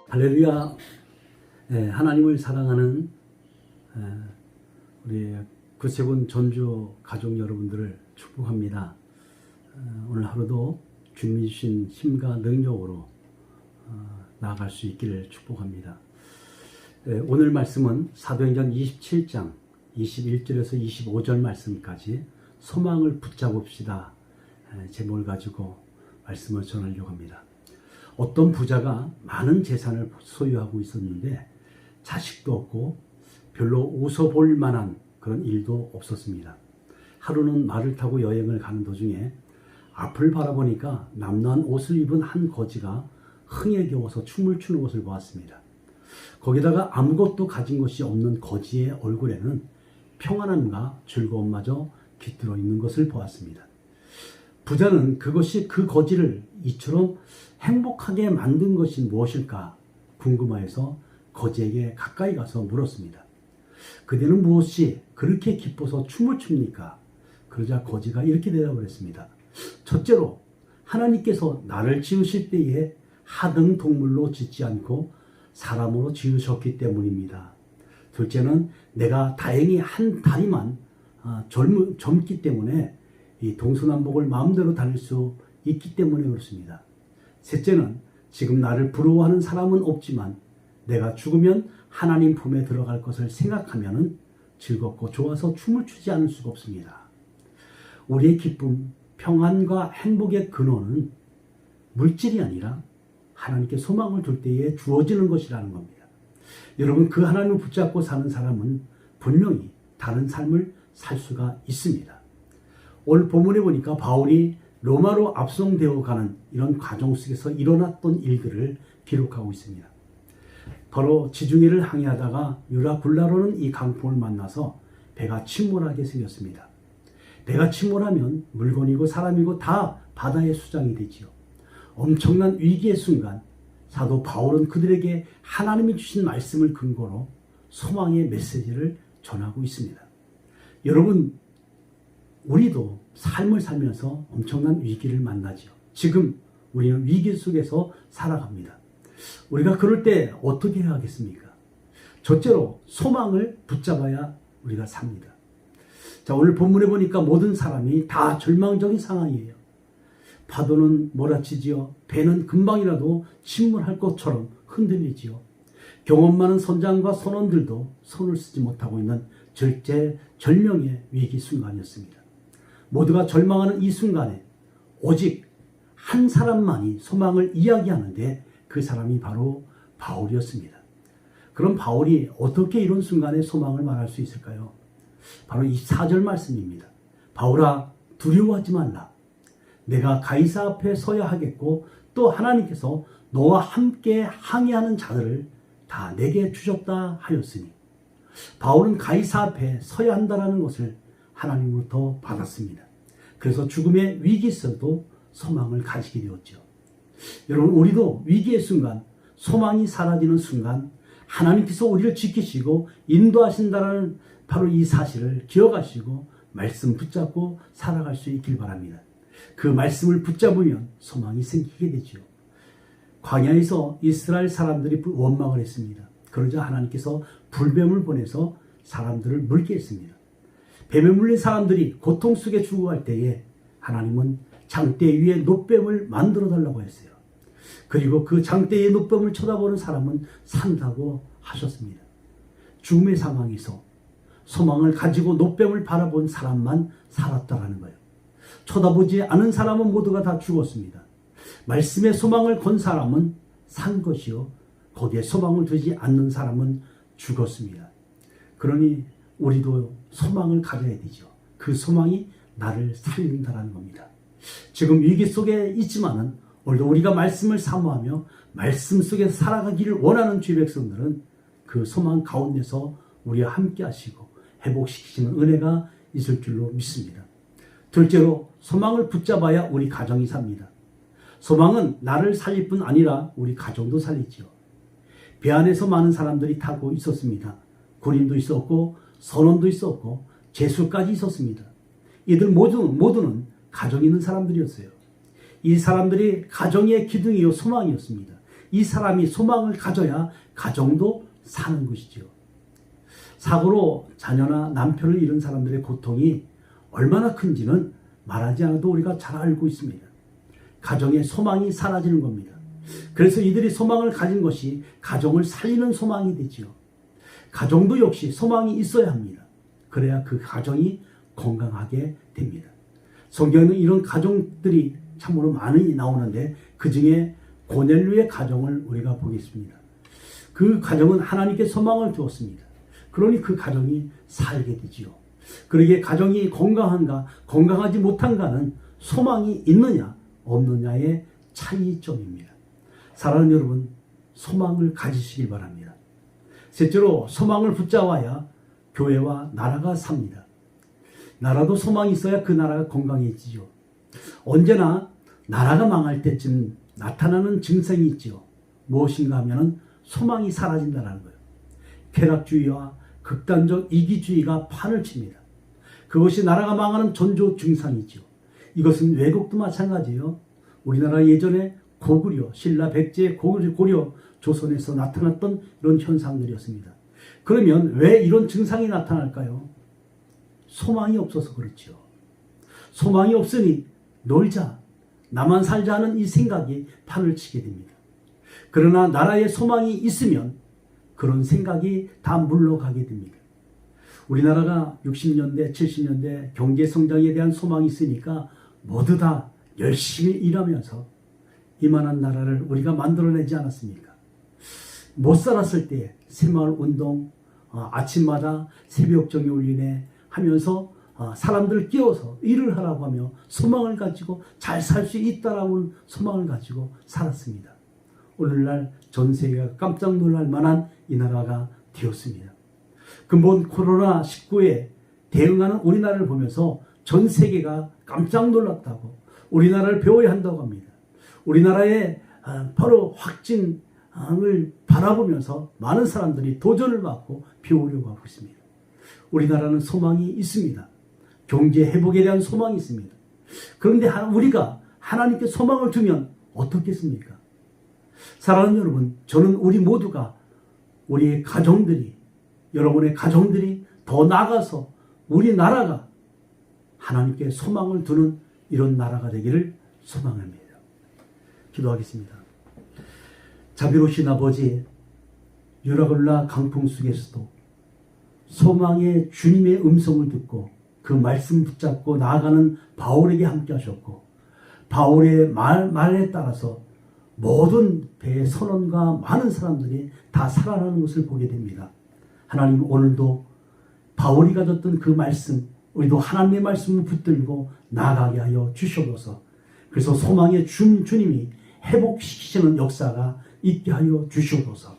할렐루야. 하나님을 사랑하는 우리 구세군 전주 가족 여러분들을 축복합니다. 오늘 하루도 주님이 주신 힘과 능력으로 나아갈 수 있기를 축복합니다. 오늘 말씀은 사도행전 27장 21절에서 25절 말씀까지 소망을 붙잡읍시다 제목을 가지고 말씀을 전하려고 합니다. 어떤 부자가 많은 재산을 소유하고 있었는데 자식도 없고 별로 웃어볼 만한 그런 일도 없었습니다. 하루는 말을 타고 여행을 가는 도중에 앞을 바라보니까 남루한 옷을 입은 한 거지가 흥에 겨워서 춤을 추는 것을 보았습니다. 거기다가 아무것도 가진 것이 없는 거지의 얼굴에는 평안함과 즐거움마저 깃들어 있는 것을 보았습니다. 부자는 그것이 그 거지를 이처럼 행복하게 만든 것이 무엇일까 궁금하여서 거지에게 가까이 가서 물었습니다. 그대는 무엇이 그렇게 기뻐서 춤을 춥니까? 그러자 거지가 이렇게 대답을 했습니다. 첫째로 하나님께서 나를 지으실 때에 하등 동물로 짓지 않고 사람으로 지으셨기 때문입니다. 둘째는 내가 다행히 한 다리만 젊기 때문에 이 동서남북을 마음대로 다닐 수 있기 때문에 그렇습니다. 셋째는 지금 나를 부러워하는 사람은 없지만 내가 죽으면 하나님 품에 들어갈 것을 생각하면 즐겁고 좋아서 춤을 추지 않을 수가 없습니다. 우리의 기쁨, 평안과 행복의 근원은 물질이 아니라 하나님께 소망을 둘 때에 주어지는 것이라는 겁니다. 여러분, 그 하나님을 붙잡고 사는 사람은 분명히 다른 삶을 살 수가 있습니다. 오늘 본문에 보니까 바울이 로마로 압송되어 가는 이런 과정 속에서 일어났던 일들을 기록하고 있습니다. 바로 지중해를 항해하다가 유라굴라로는 이 강풍을 만나서 배가 침몰하게 생겼습니다. 배가 침몰하면 물건이고 사람이고 다 바다의 수장이 되지요. 엄청난 위기의 순간 사도 바울은 그들에게 하나님이 주신 말씀을 근거로 소망의 메시지를 전하고 있습니다. 여러분, 우리도 삶을 살면서 엄청난 위기를 만나죠. 지금 우리는 위기 속에서 살아갑니다. 우리가 그럴 때 어떻게 해야 하겠습니까? 첫째로 소망을 붙잡아야 우리가 삽니다. 자, 오늘 본문에 보니까 모든 사람이 다 절망적인 상황이에요. 파도는 몰아치지요. 배는 금방이라도 침몰할 것처럼 흔들리지요. 경험 많은 선장과 선원들도 손을 쓰지 못하고 있는 절명의 위기 순간이었습니다. 모두가 절망하는 이 순간에 오직 한 사람만이 소망을 이야기하는데 그 사람이 바로 바울이었습니다. 그럼 바울이 어떻게 이런 순간에 소망을 말할 수 있을까요? 바로 24절 말씀입니다. 바울아, 두려워하지 말라. 내가 가이사 앞에 서야 하겠고 또 하나님께서 너와 함께 항해하는 자들을 다 내게 주셨다 하였으니. 바울은 가이사 앞에 서야 한다는 것을 하나님으로부터 받았습니다. 그래서 죽음의 위기 속에도 소망을 가지게 되었죠. 여러분, 우리도 위기의 순간, 소망이 사라지는 순간 하나님께서 우리를 지키시고 인도하신다는 바로 이 사실을 기억하시고 말씀 붙잡고 살아갈 수 있길 바랍니다. 그 말씀을 붙잡으면 소망이 생기게 되죠. 광야에서 이스라엘 사람들이 원망을 했습니다. 그러자 하나님께서 불뱀을 보내서 사람들을 물게 했습니다. 뱀에 물린 사람들이 고통 속에 죽어갈 때에 하나님은 장대 위에 놋뱀을 만들어 달라고 했어요. 그리고 그 장대의 놋뱀을 쳐다보는 사람은 산다고 하셨습니다. 죽음의 상황에서 소망을 가지고 놋뱀을 바라본 사람만 살았다라는 거예요. 쳐다보지 않은 사람은 모두가 다 죽었습니다. 말씀의 소망을 건 사람은 산 것이요, 거기에 소망을 두지 않는 사람은 죽었습니다. 그러니 우리도 소망을 가져야 되죠. 그 소망이 나를 살린다는 겁니다. 지금 위기 속에 있지만은 오늘도 우리가 말씀을 사모하며 말씀 속에서 살아가기를 원하는 주의 백성들은 그 소망 가운데서 우리와 함께 하시고 회복시키시는 은혜가 있을 줄로 믿습니다. 둘째로 소망을 붙잡아야 우리 가정이 삽니다. 소망은 나를 살릴 뿐 아니라 우리 가정도 살리지요. 배 안에서 많은 사람들이 타고 있었습니다. 군인도 있었고 선원도 있었고 제수까지 있었습니다. 이들 모두는 가정이 있는 사람들이었어요. 이 사람들이 가정의 기둥이요 소망이었습니다. 이 사람이 소망을 가져야 가정도 사는 것이지요. 사고로 자녀나 남편을 잃은 사람들의 고통이 얼마나 큰지는 말하지 않아도 우리가 잘 알고 있습니다. 가정의 소망이 사라지는 겁니다. 그래서 이들이 소망을 가진 것이 가정을 살리는 소망이 되지요. 가정도 역시 소망이 있어야 합니다. 그래야 그 가정이 건강하게 됩니다. 성경에는 이런 가정들이 참으로 많이 나오는데 그 중에 고넬료의 가정을 우리가 보겠습니다. 그 가정은 하나님께 소망을 두었습니다. 그러니 그 가정이 살게 되지요. 그러기에 가정이 건강한가 건강하지 못한가는 소망이 있느냐 없느냐의 차이점입니다. 사랑하는 여러분, 소망을 가지시길 바랍니다. 셋째로 소망을 붙잡아야 교회와 나라가 삽니다. 나라도 소망이 있어야 그 나라가 건강해지죠. 언제나 나라가 망할 때쯤 나타나는 증상이 있죠. 무엇인가 하면 소망이 사라진다는 거예요. 쾌락주의와 극단적 이기주의가 판을 칩니다. 그것이 나라가 망하는 전조 증상이죠. 이것은 외국도 마찬가지예요. 우리나라 예전에 고구려, 신라 백제 고려 조선에서 나타났던 이런 현상들이었습니다. 그러면 왜 이런 증상이 나타날까요? 소망이 없어서 그렇죠. 소망이 없으니 놀자, 나만 살자 하는 이 생각이 판을 치게 됩니다. 그러나 나라에 소망이 있으면 그런 생각이 다 물러가게 됩니다. 우리나라가 60년대, 70년대 경제 성장에 대한 소망이 있으니까 모두 다 열심히 일하면서 이만한 나라를 우리가 만들어내지 않았습니까? 못 살았을 때 새마을 운동, 아침마다 새벽정에 울리네 하면서 사람들을 끼워서 일을 하라고 하며 소망을 가지고 잘 살 수 있다라는 소망을 가지고 살았습니다. 오늘날 전 세계가 깜짝 놀랄 만한 이 나라가 되었습니다. 근본 코로나19에 대응하는 우리나라를 보면서 전 세계가 깜짝 놀랐다고 우리나라를 배워야 한다고 합니다. 우리나라의 바로 확진을 바라보면서 많은 사람들이 도전을 받고 배우려고 하고 있습니다. 우리나라는 소망이 있습니다. 경제 회복에 대한 소망이 있습니다. 그런데 우리가 하나님께 소망을 두면 어떻겠습니까? 사랑하는 여러분, 저는 우리 모두가 우리의 가정들이, 여러분의 가정들이 더 나아가서 우리나라가 하나님께 소망을 두는 이런 나라가 되기를 소망합니다. 기도하겠습니다. 자비로우신 아버지, 유라굴라 강풍 속에서도 소망의 주님의 음성을 듣고 그 말씀 붙잡고 나아가는 바울에게 함께 하셨고, 바울의 말에 따라서 모든 배의 선원과 많은 사람들이 다 살아나는 것을 보게 됩니다. 하나님, 오늘도 바울이 가졌던 그 말씀, 우리도 하나님의 말씀을 붙들고 나아가게 하여 주시옵소서. 그래서 소망의 주님이 회복시키시는 역사가 있게 하여 주시옵소서.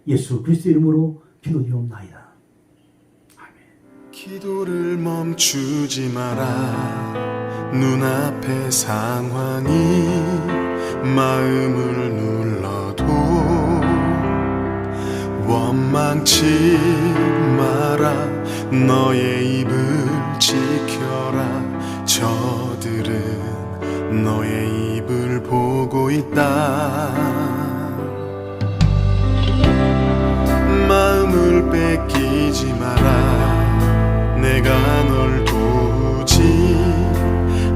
예수 그리스도의 이름으로 기도드리옵나이다. 기도를 멈추지 마라. 눈앞의 상황이 마음을 눌러도 원망치 마라. 너의 입을 지켜라. 저들은 너의 입을 보고 있다. 마음을 뺏기지 마라. 내가 널 도우지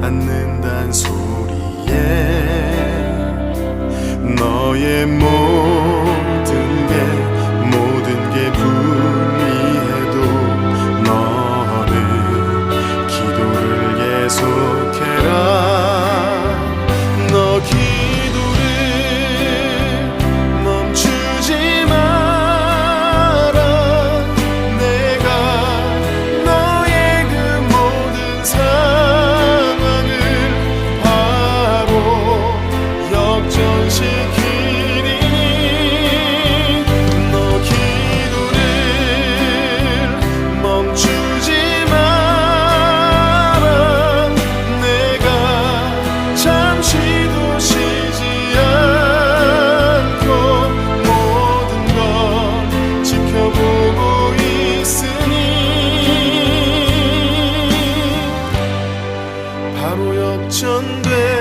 않는단 소리에 너의 모든 게 불리해도 너는 기도를 계속해라. 너 기도를 멈추지 마라. 내가 너의 그 모든 상황을 바로 역전시키니 너 기도를 멈추지 마라. 실천돼